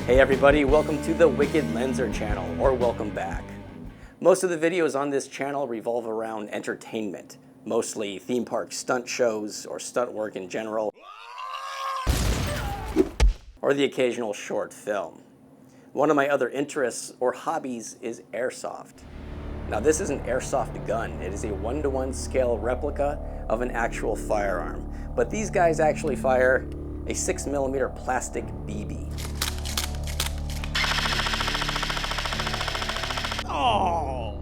Hey everybody, welcome to the Wicked Lenser channel, or welcome back. Most of the videos on this channel revolve around entertainment, mostly theme park stunt shows or stunt work in general, or the occasional short film. One of my other interests or hobbies is airsoft. Now this is an airsoft gun. It is a 1-to-1 scale replica of an actual firearm, but these guys actually fire a 6mm plastic BB. Oh!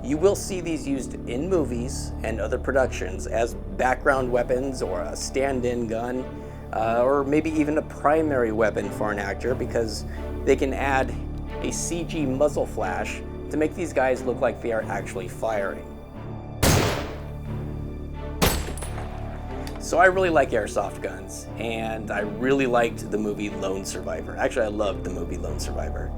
You will see these used in movies and other productions as background weapons or a stand-in gun, or maybe even a primary weapon for an actor, because they can add a CG muzzle flash to make these guys look like they are actually firing. So I really like airsoft guns, and I really liked the movie Lone Survivor. Actually, I loved the movie Lone Survivor.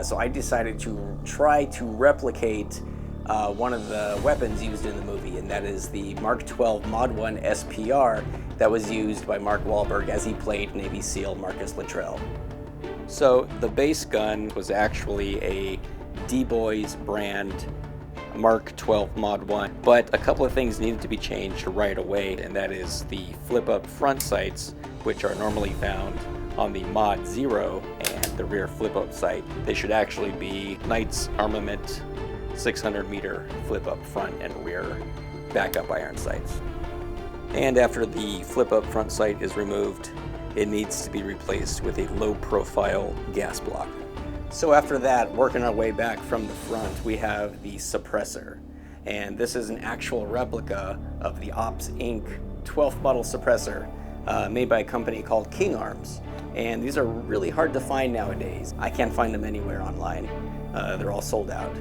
So I decided to try to replicate one of the weapons used in the movie, and that is the Mark 12 Mod 1 SPR that was used by Mark Wahlberg as he played Navy SEAL Marcus Luttrell. So the base gun was actually a D-Boys brand Mark 12 Mod 1, but a couple of things needed to be changed right away, and that is the flip-up front sights, which are normally found on the Mod 0, and the rear flip-up sight. They should actually be Knight's Armament 600-meter flip-up front and rear backup iron sights. And after the flip-up front sight is removed, it needs to be replaced with a low-profile gas block. So after that, working our way back from the front, we have the Suppressor. And this is an actual replica of the Ops Inc. 12th model Suppressor made by a company called King Arms. And these are really hard to find nowadays. I can't find them anywhere online. They're all sold out.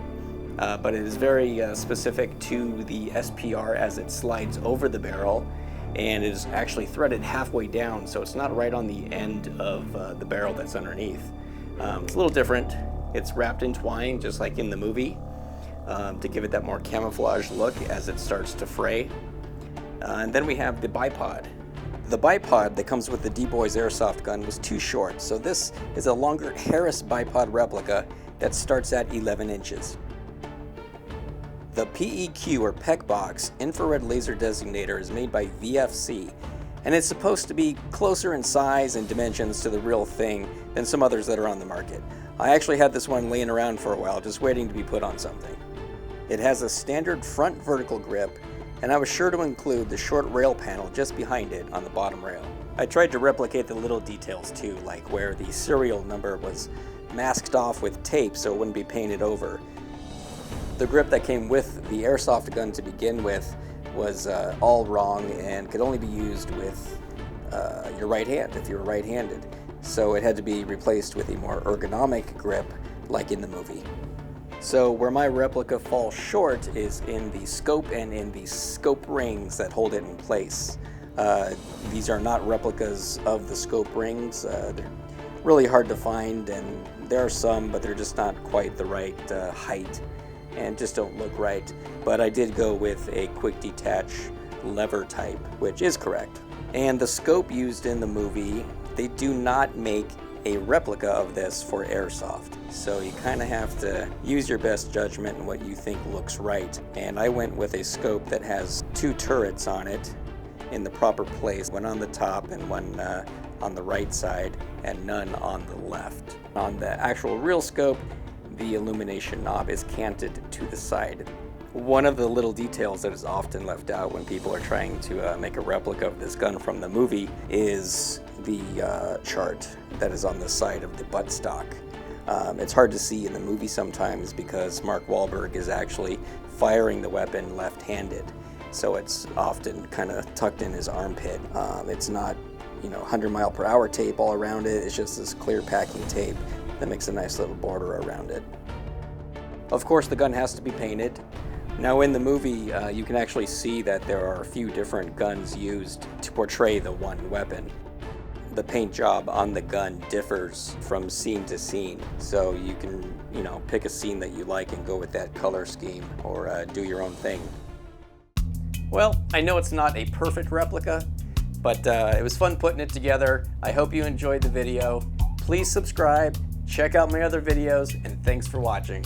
But it is very specific to the SPR as it slides over the barrel, and it is actually threaded halfway down, so it's not right on the end of the barrel that's underneath. It's a little different. It's wrapped in twine, just like in the movie, to give it that more camouflage look as it starts to fray. And then we have the bipod. The bipod that comes with the D-Boys airsoft gun was too short, so this is a longer Harris bipod replica that starts at 11 inches. The PEQ or PEC box infrared laser designator is made by VFC, and it's supposed to be closer in size and dimensions to the real thing than some others that are on the market. I actually had this one laying around for a while, just waiting to be put on something. It has a standard front vertical grip, and I was sure to include the short rail panel just behind it on the bottom rail. I tried to replicate the little details too, like where the serial number was masked off with tape so it wouldn't be painted over. The grip that came with the airsoft gun to begin with was all wrong and could only be used with your right hand if you were right-handed. So it had to be replaced with a more ergonomic grip like in the movie. So where my replica falls short is in the scope and in the scope rings that hold it in place. These are not replicas of the scope rings. They're really hard to find, and there are some, but they're just not quite the right height and just don't look right. But I did go with a quick detach lever type, which is correct. And the scope used in the movie, they do not make a replica of this for airsoft. So you kind of have to use your best judgment and what you think looks right. And I went with a scope that has 2 turrets on it in the proper place, one on the top and one on the right side, and none on the left. On the actual real scope, the illumination knob is canted to the side. One of the little details that is often left out when people are trying to make a replica of this gun from the movie is the chart that is on the side of the buttstock. It's hard to see in the movie sometimes because Mark Wahlberg is actually firing the weapon left-handed, so it's often kind of tucked in his armpit. It's not, 100-mile-per-hour tape all around it. It's just this clear packing tape that makes a nice little border around it. Of course, the gun has to be painted. Now in the movie, you can actually see that there are a few different guns used to portray the one weapon. The paint job on the gun differs from scene to scene, so you can, pick a scene that you like and go with that color scheme, or do your own thing. Well, I know it's not a perfect replica, but it was fun putting it together. I hope you enjoyed the video. Please subscribe, Check out my other videos, and thanks for watching.